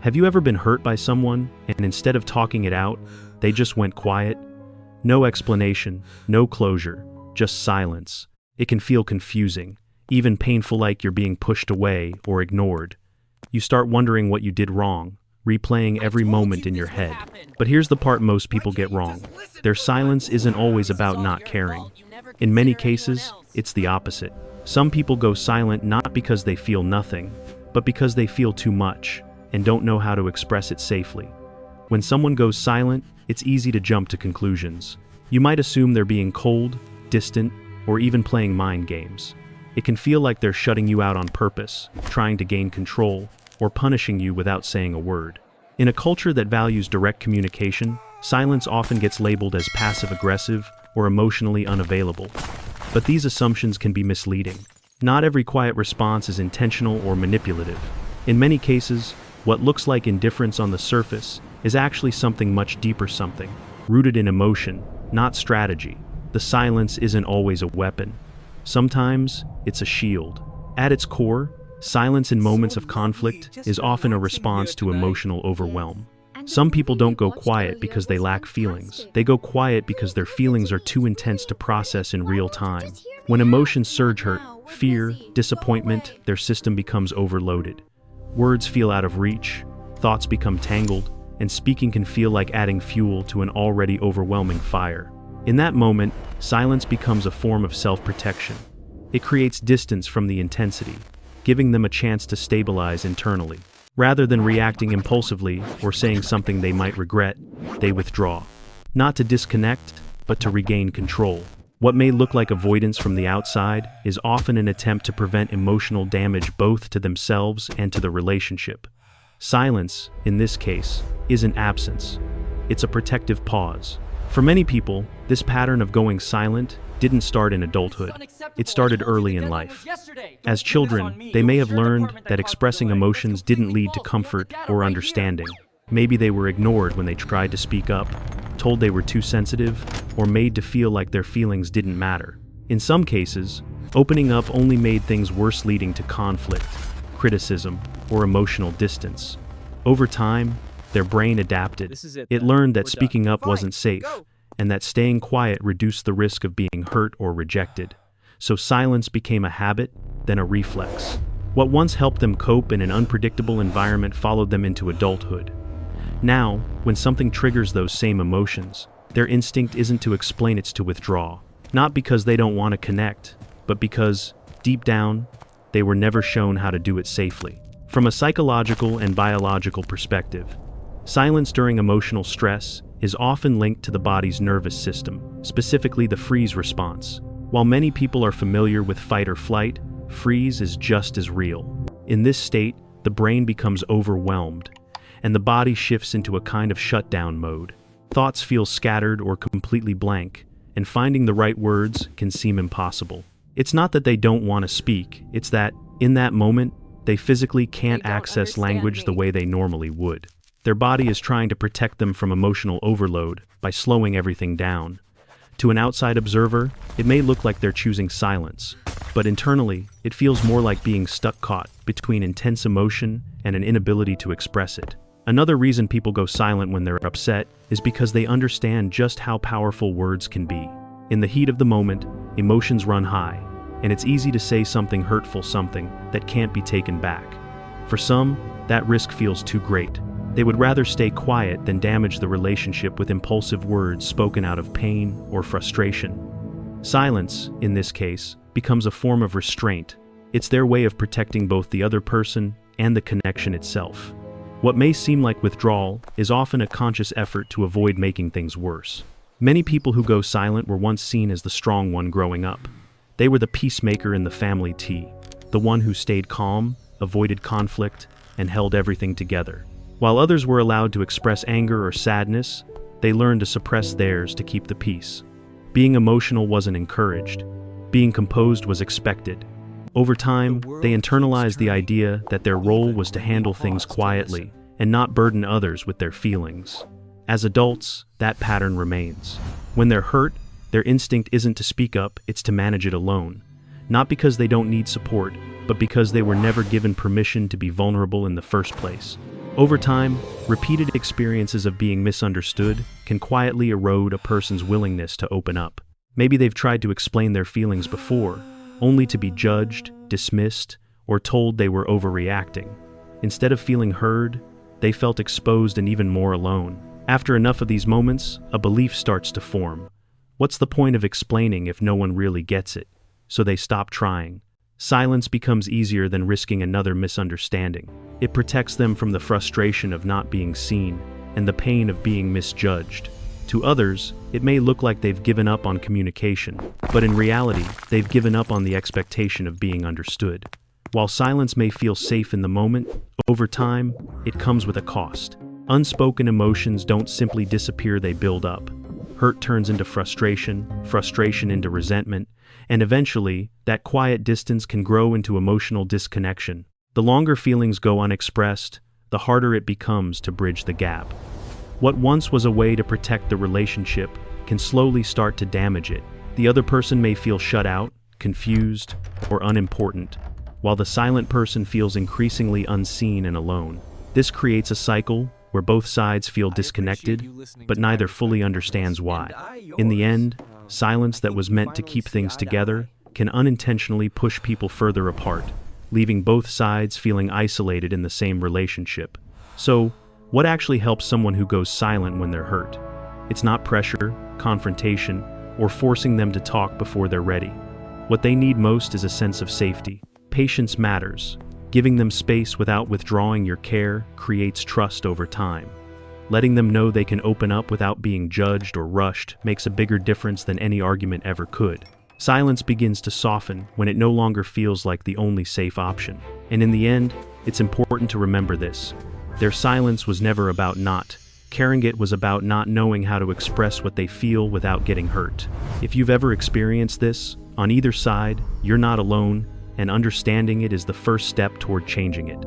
Have you ever been hurt by someone, and instead of talking it out, they just went quiet? No explanation, no closure, just silence. It can feel confusing, even painful, like you're being pushed away or ignored. You start wondering what you did wrong, replaying every moment in your head. But here's the part most people get wrong. Their silence isn't always about not caring. In many cases, it's the opposite. Some people go silent not because they feel nothing, but because they feel too much and don't know how to express it safely. When someone goes silent, it's easy to jump to conclusions. You might assume they're being cold, distant, or even playing mind games. It can feel like they're shutting you out on purpose, trying to gain control, or punishing you without saying a word. In a culture that values direct communication, silence often gets labeled as passive-aggressive or emotionally unavailable. But these assumptions can be misleading. Not every quiet response is intentional or manipulative. In many cases, what looks like indifference on the surface is actually something much deeper, something rooted in emotion, not strategy. The silence isn't always a weapon. Sometimes it's a shield. At its core, silence in moments of conflict is often a response to emotional overwhelm. Some people don't go quiet because they lack feelings. They go quiet because their feelings are too intense to process in real time. When emotions surge, hurt, fear, disappointment, their system becomes overloaded. Words feel out of reach, thoughts become tangled, and speaking can feel like adding fuel to an already overwhelming fire. In that moment, silence becomes a form of self-protection. It creates distance from the intensity, giving them a chance to stabilize internally. Rather than reacting impulsively or saying something they might regret, they withdraw. Not to disconnect, but to regain control. What may look like avoidance from the outside is often an attempt to prevent emotional damage both to themselves and to the relationship. Silence, in this case, isn't absence. It's a protective pause. For many people, this pattern of going silent didn't start in adulthood. It started early in life. As children, they may have learned that expressing emotions didn't lead to comfort or understanding. Maybe they were ignored when they tried to speak up, told they were too sensitive, or made to feel like their feelings didn't matter. In some cases, opening up only made things worse, leading to conflict, criticism, or emotional distance. Over time, their brain adapted. It learned that speaking up wasn't safe, and that staying quiet reduced the risk of being hurt or rejected. So silence became a habit, then a reflex. What once helped them cope in an unpredictable environment followed them into adulthood. Now, when something triggers those same emotions, their instinct isn't to explain, it's to withdraw. Not because they don't want to connect, but because, deep down, they were never shown how to do it safely. From a psychological and biological perspective, silence during emotional stress is often linked to the body's nervous system, specifically the freeze response. While many people are familiar with fight or flight, freeze is just as real. In this state, the brain becomes overwhelmed, and the body shifts into a kind of shutdown mode. Thoughts feel scattered or completely blank, and finding the right words can seem impossible. It's not that they don't want to speak, it's that, in that moment, they physically can't access language the way they normally would. Their body is trying to protect them from emotional overload by slowing everything down. To an outside observer, it may look like they're choosing silence, but internally, it feels more like being stuck, caught between intense emotion and an inability to express it. Another reason people go silent when they're upset is because they understand just how powerful words can be. In the heat of the moment, emotions run high, and it's easy to say something hurtful, something that can't be taken back. For some, that risk feels too great. They would rather stay quiet than damage the relationship with impulsive words spoken out of pain or frustration. Silence, in this case, becomes a form of restraint. It's their way of protecting both the other person and the connection itself. What may seem like withdrawal is often a conscious effort to avoid making things worse. Many people who go silent were once seen as the strong one growing up. They were the peacemaker in the family tea, the one who stayed calm, avoided conflict, and held everything together. While others were allowed to express anger or sadness, they learned to suppress theirs to keep the peace. Being emotional wasn't encouraged. Being composed was expected. Over time, they internalized the idea that their role was to handle things quietly and not burden others with their feelings. As adults, that pattern remains. When they're hurt, their instinct isn't to speak up, it's to manage it alone. Not because they don't need support, but because they were never given permission to be vulnerable in the first place. Over time, repeated experiences of being misunderstood can quietly erode a person's willingness to open up. Maybe they've tried to explain their feelings before, only to be judged, dismissed, or told they were overreacting. Instead of feeling heard, they felt exposed and even more alone. After enough of these moments, a belief starts to form. What's the point of explaining if no one really gets it? So they stop trying. Silence becomes easier than risking another misunderstanding. It protects them from the frustration of not being seen and the pain of being misjudged. To others, it may look like they've given up on communication, but in reality, they've given up on the expectation of being understood. While silence may feel safe in the moment, over time, it comes with a cost. Unspoken emotions don't simply disappear, they build up. Hurt turns into frustration, frustration into resentment, and eventually, that quiet distance can grow into emotional disconnection. The longer feelings go unexpressed, the harder it becomes to bridge the gap. What once was a way to protect the relationship can slowly start to damage it. The other person may feel shut out, confused, or unimportant, while the silent person feels increasingly unseen and alone. This creates a cycle where both sides feel disconnected, but neither fully understands why. In the end, silence that was meant to keep things together can unintentionally push people further apart, leaving both sides feeling isolated in the same relationship. So, what actually helps someone who goes silent when they're hurt? It's not pressure, confrontation, or forcing them to talk before they're ready. What they need most is a sense of safety. Patience matters. Giving them space without withdrawing your care creates trust over time. Letting them know they can open up without being judged or rushed makes a bigger difference than any argument ever could. Silence begins to soften when it no longer feels like the only safe option. And in the end, it's important to remember this. Their silence was never about not caring, it was about not knowing how to express what they feel without getting hurt. If you've ever experienced this, on either side, you're not alone, and understanding it is the first step toward changing it.